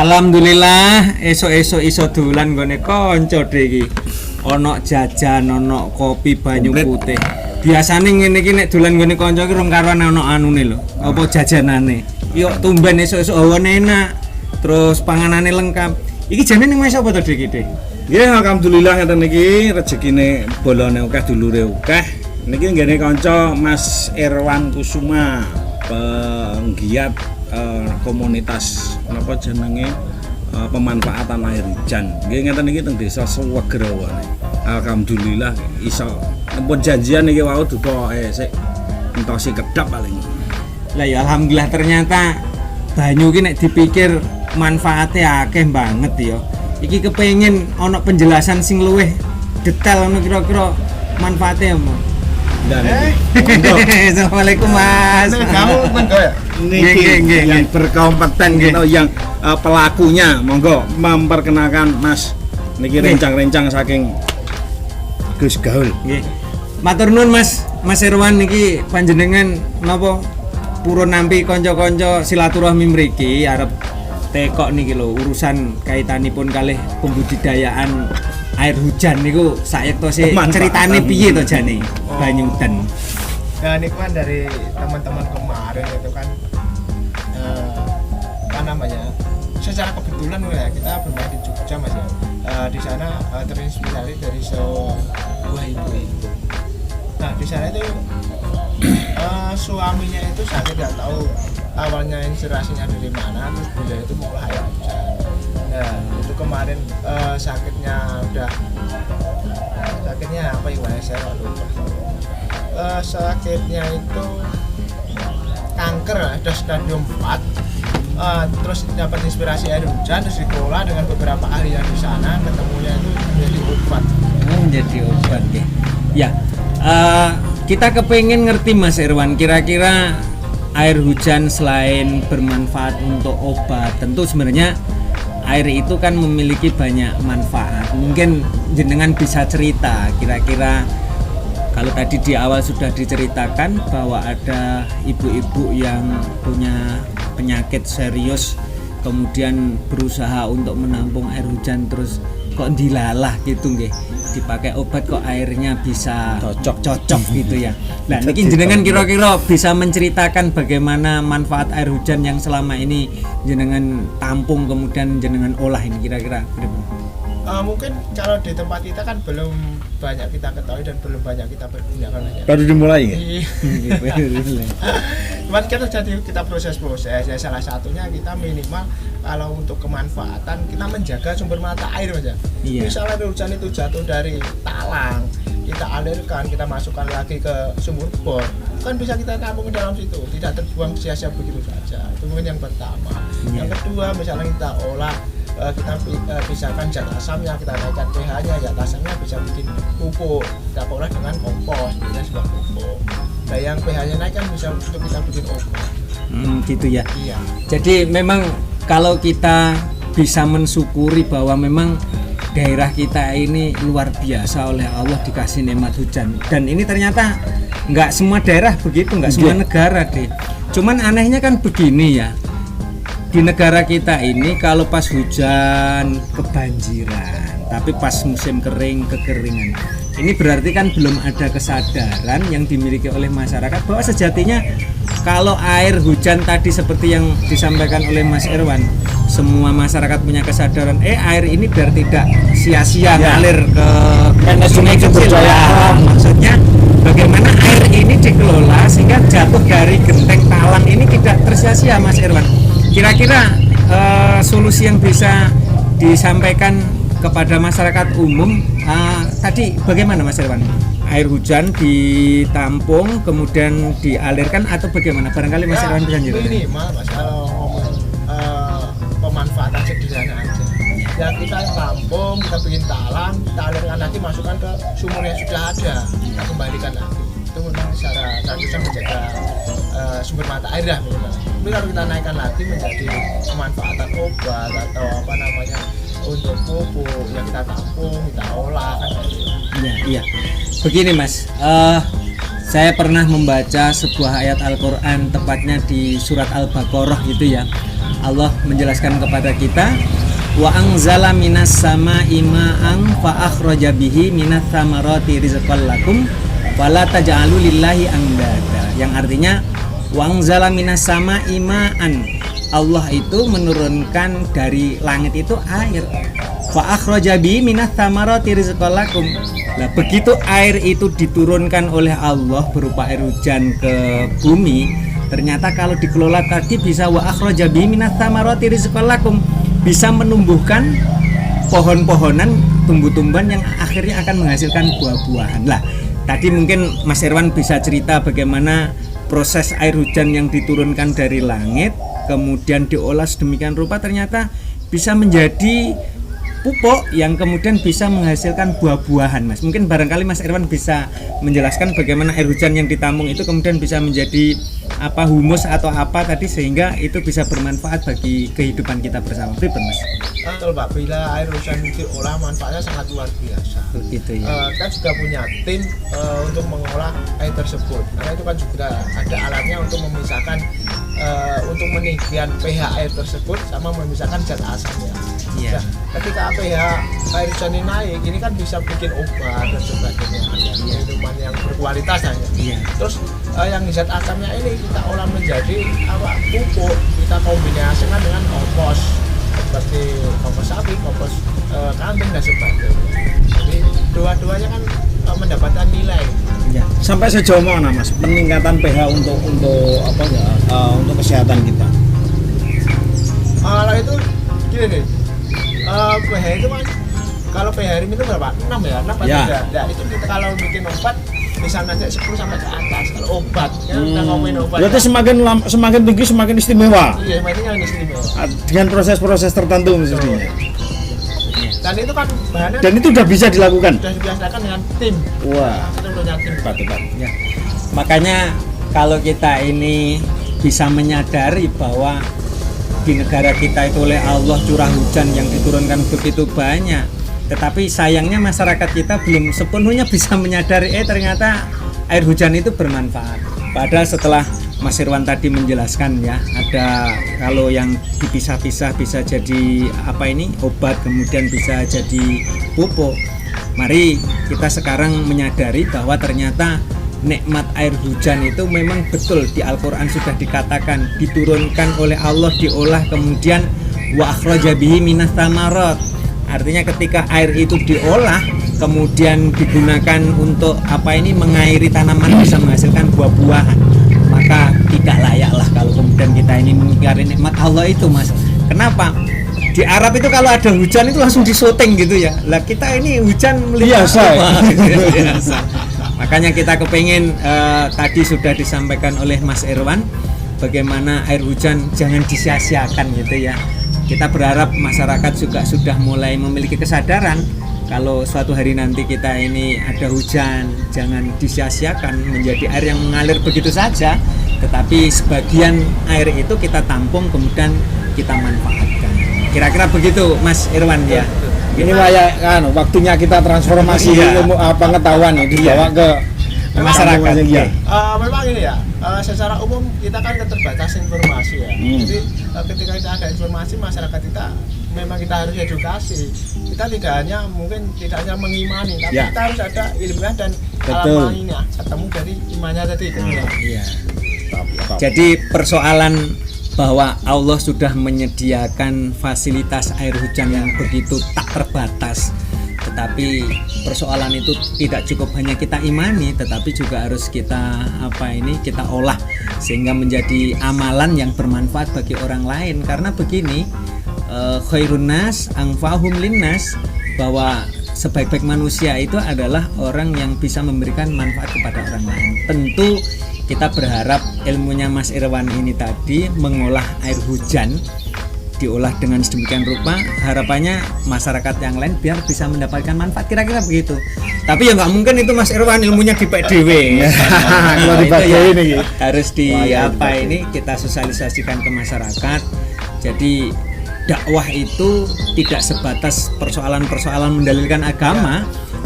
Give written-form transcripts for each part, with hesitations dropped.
Alhamdulillah esuk-esuk iso dolan nggone kanca Dek iki. Ana jajan, ana kopi banyu putih. Biasane ngene iki nek dolan nggone kanca iki rong karuan ana anune lho. Apa jajanane. Yo tumben esuk-esuk hawane enak. Terus panganane lengkap. Iki jane ning wis apa to Dek iki, Dek? Nggih, alhamdulillah ngeten iki rezekine bolone akeh dulure akeh. Niki nggene kanca Mas Irwan Kusuma, penggiat komunitas napa jenenge pemanfaatan air hujan. Nggih ngeten iki teng Desa Suwegrawa. Alhamdulillah iso pun janjian iki wau duka sik entosi kedap paling. Lah ya alhamdulillah ternyata banyu iki nek dipikir manfaatnya akeh banget ya. Iki kepengin ana penjelasan sing luwih detail ono kira-kira manfaatnya apa. Assalamualaikum Mas. Kamu monggo ya. Niki yang berkompeten gitu yang pelakunya monggo memperkenalkan Mas. Niki rencang-rencang saking Gus Gaul. Nggih. Matur nuwun Mas Irwan niki panjenengan napa purun nampi kanca-kanca silaturahmi mriki arep tekok niki lho urusan kaitanipun kalih pembudidayaan air hujan niku sayektose ceritane piye to jane banyu udan. Nah, ini kan dari teman-teman kemarin itu kan apa namanya? Secara kebetulan ya kita bermain di Jogja Mas ya. Di sana terinspirasi dari sebuah ibu-ibu. Nah, di sana itu suaminya itu saya tidak tahu awalnya inspirasinya dari mana, terus beliau itu mau air hujan. Nah, itu kemarin sakitnya apa ya saya lupa. Sakitnya itu kanker, ada stadium 4. Terus dapat inspirasi air hujan, terus dikelola dengan beberapa ahli yang di sana, ketemunya itu menjadi obat. Menjadi obat ya. Kita kepengen ngerti Mas Irwan, kira-kira air hujan selain bermanfaat untuk obat, tentu sebenarnya air itu kan memiliki banyak manfaat. Mungkin jenengan bisa cerita kira-kira kalau tadi di awal sudah diceritakan bahwa ada ibu-ibu yang punya penyakit serius kemudian berusaha untuk menampung air hujan terus kok dilalah gitu nggih. Dipakai obat kok airnya bisa cocok gitu ya. Nah, niki jenengan kira-kira bisa menceritakan bagaimana manfaat air hujan yang selama ini jenengan tampung kemudian jenengan olah ini kira-kira. Mungkin kalau di tempat kita kan belum banyak kita ketahui dan belum banyak kita pergunakan ya. Baru dimulai ya? Cuman kita jadi kita proses-proses ya, salah satunya kita minimal kalau untuk kemanfaatan kita menjaga sumber mata air Mas ya. Iya. Misalnya hujan itu jatuh dari talang, kita alirkan, kita masukkan lagi ke sumur bor, kan bisa kita tampung dalam situ, tidak terbuang sia-sia begitu saja. Itu mungkin yang pertama. Yang kedua misalnya kita olah, kita pisahkan zat asamnya, kita naikkan pH-nya, zat asamnya bisa bikin pupuk, kita olah dengan kompos, ini sebuah pupuk. Nah yang pH-nya naik kan bisa untuk kita bikin obat. Gitu ya. Iya. Jadi memang kalau kita bisa mensyukuri bahwa memang daerah kita ini luar biasa oleh Allah dikasih nikmat hujan, dan ini ternyata nggak semua daerah begitu, nggak semua negara deh. Cuman anehnya kan begini ya, di negara kita ini kalau pas hujan kebanjiran, tapi pas musim kering kekeringan. Ini berarti kan belum ada kesadaran yang dimiliki oleh masyarakat bahwa sejatinya kalau air hujan tadi seperti yang disampaikan oleh Mas Irwan, semua masyarakat punya kesadaran air ini biar tidak sia-sia ngalir ke sungai kecil. Maksudnya bagaimana air ini dikelola sehingga jatuh dari genteng talang ini tidak tersia-sia Mas Irwan. Kira-kira solusi yang bisa disampaikan kepada masyarakat umum tadi bagaimana Mas Irwan? Air hujan ditampung kemudian dialirkan atau bagaimana? Barangkali Mas Irwan bisa jelasin. Minimal Mas kalau ngomong pemanfaatan sederhana aja. Ya kita tampung, kita bikin talang, kita alirkan lagi, masukkan ke sumur yang sudah ada, kita kembalikan lagi. Itu memang secara tradisional menjaga sumber mata air dah minimal. Tapi kalau kita naikkan lagi menjadi pemanfaatan obat atau apa namanya untuk pupuk yang kita tampung, kita olah kan. Iya. Begini Mas, saya pernah membaca sebuah ayat Al-Quran tepatnya di surat Al-Baqarah gitu ya. Allah menjelaskan kepada kita, wa anzala minas sama'i ma'an fa akhraja bihi minats tsamarati rizqan lakum fala taj'alu lillahi andada. Yang artinya wa anzala minas sama'i ma'an, Allah itu menurunkan dari langit itu air. Fa akhraja bihi minats tsamarati rizqan lakum. Nah, begitu air itu diturunkan oleh Allah berupa air hujan ke bumi, ternyata kalau dikelola tadi bisa wa akhraja bihi minats tsamarati rizqan lakum, bisa menumbuhkan pohon-pohonan, tumbuh-tumbuhan yang akhirnya akan menghasilkan buah-buahan. Lah, tadi mungkin Mas Irwan bisa cerita bagaimana proses air hujan yang diturunkan dari langit kemudian diolah sedemikian rupa ternyata bisa menjadi pupuk yang kemudian bisa menghasilkan buah-buahan, Mas. Mungkin barangkali Mas Irwan bisa menjelaskan bagaimana air hujan yang ditampung itu kemudian bisa menjadi humus atau apa tadi sehingga itu bisa bermanfaat bagi kehidupan kita bersama. Pripun, Mas? Betul, Pak. Bila air hujan diolah manfaatnya sangat luar biasa. Begitu ya. Kan juga punya tim untuk mengolah air tersebut. Karena itu kan juga ada alatnya untuk memisahkan untuk meninggikan pH air tersebut sama memisahkan zat asamnya. Iya. Nah, ketika pH air hujan ini naik, ini kan bisa bikin obat dan sebagainya. Iya. Minuman yang berkualitas hanya. Iya. Terus yang zat asamnya ini kita olah menjadi pupuk, kita kombinasikan dengan kompos seperti kompos sapi, kompos kambing dan sebagainya. Jadi dua-duanya kan mendapatkan nilai. Ya. Sampai sejauh mana Mas peningkatan pH untuk untuk kesehatan kita? Kalau itu gini nih, pH itu kan kalau pH hari itu berapa? 6 ya? 6 atau Ya. tidak? Nah, itu kita kalau bikin obat bisa ngajak 10 sampai ke atas. Kalau obat, ya kita ngomongin obat. Berarti ya. semakin tinggi semakin istimewa. Iya, ini yang istimewa. Dengan proses-proses tertentu mestinya. Dan itu kan bahannya Dan itu sudah bisa dilakukan. sudah dibiasakan dengan tim. Wah, Kita punya tim. tepat. Ya. Makanya kalau kita ini bisa menyadari bahwa di negara kita itu oleh Allah curah hujan yang diturunkan begitu banyak, tetapi sayangnya masyarakat kita belum sepenuhnya bisa menyadari ternyata air hujan itu bermanfaat. Padahal setelah Mas Irwan tadi menjelaskan ya, ada kalau yang dipisah-pisah bisa jadi obat, kemudian bisa jadi pupuk. Mari kita sekarang menyadari bahwa ternyata nikmat air hujan itu memang betul di Al-Quran sudah dikatakan diturunkan oleh Allah, diolah kemudian wa akhraja bihi minas tsamarat. Artinya ketika air itu diolah kemudian digunakan untuk mengairi tanaman bisa menghasilkan buah-buahan, maka tidak layaklah kalau kemudian kita ini mengingkari nikmat Allah itu, Mas. Kenapa? Di Arab itu kalau ada hujan itu langsung disyuting gitu ya. Lah kita ini hujan Biasa. biasa. Makanya kita kepengen tadi sudah disampaikan oleh Mas Irwan bagaimana air hujan jangan disia-siakan gitu ya. Kita berharap masyarakat juga sudah mulai memiliki kesadaran kalau suatu hari nanti kita ini ada hujan, jangan disia-siakan menjadi air yang mengalir begitu saja, tetapi sebagian air itu kita tampung kemudian kita manfaatkan. Kira-kira begitu Mas Irwan ya. Ini waktunya kita transformasi ilmu pengetahuan dibawa ke masyarakat. Ya. Memang ini ya, secara umum kita kan keterbatasan informasi ya. Jadi ketika kita ada informasi, masyarakat kita memang kita harus edukasi. Kita tidak hanya mengimani, tapi kita harus ada ilmiah dan alamnya ketemu dari imannya tadi. Iya. Jadi persoalan bahwa Allah sudah menyediakan fasilitas air hujan yang begitu tak terbatas, tetapi persoalan itu tidak cukup hanya kita imani, tetapi juga harus kita kita olah sehingga menjadi amalan yang bermanfaat bagi orang lain. Karena begini, khairun nas anfa'uhum linnas, bahwa sebaik-baik manusia itu adalah orang yang bisa memberikan manfaat kepada orang lain. Tentu kita berharap ilmunya Mas Irwan ini tadi mengolah air hujan diolah dengan sedemikian rupa, harapannya masyarakat yang lain biar bisa mendapatkan manfaat, kira-kira begitu. Tapi ya nggak mungkin itu Mas Irwan ilmunya di PDW. Kalau di PDW ini harus kita sosialisasikan ke masyarakat. Jadi dakwah itu tidak sebatas persoalan-persoalan mendalilkan agama,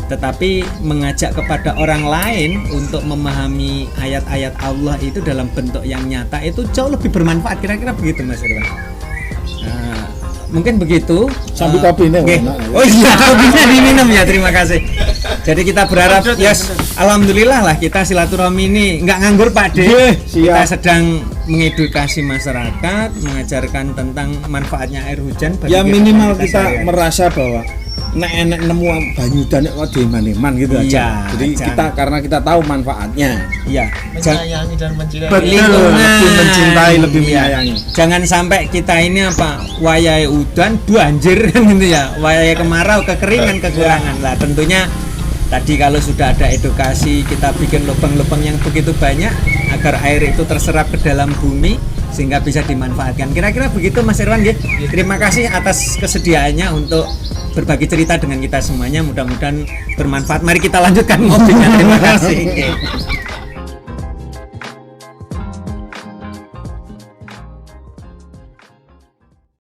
tetapi mengajak kepada orang lain untuk memahami ayat-ayat Allah itu dalam bentuk yang nyata, itu jauh lebih bermanfaat. Kira-kira begitu Mas Irwan. Nah, mungkin begitu. Sambil kopi nih, nggih. enak ya. Oh iya, kopinya diminum ya. Terima kasih. Jadi kita berharap, yes, alhamdulillah lah kita silaturahmi ini nggak nganggur Pak De. Nggih, Kita siap. sedang mengedukasi masyarakat, mengajarkan tentang manfaatnya air hujan. bagi Ya kehidupan minimal kita sehari-hari. merasa bahwa nek enek nemu banyu dan kok diman-iman gitu Iya, aja. Jadi jangan. kita karena kita tahu manfaatnya. Iya. menyayangi dan mencintai Lingkungan. lebih mencintai, lebih Iya. menyayangi. Jangan sampai kita ini apa wayai udan banjir kan gitu ya, wayai kemarau kekeringan kekurangan lah. Tentunya tadi kalau sudah ada edukasi, kita bikin lubang-lubang yang begitu banyak agar air itu terserap ke dalam bumi sehingga bisa dimanfaatkan. Kira-kira begitu Mas Irwan nggih. Terima kasih atas kesediaannya untuk berbagi cerita dengan kita semuanya. Mudah-mudahan bermanfaat. Mari kita lanjutkan ngopinya. Terima kasih.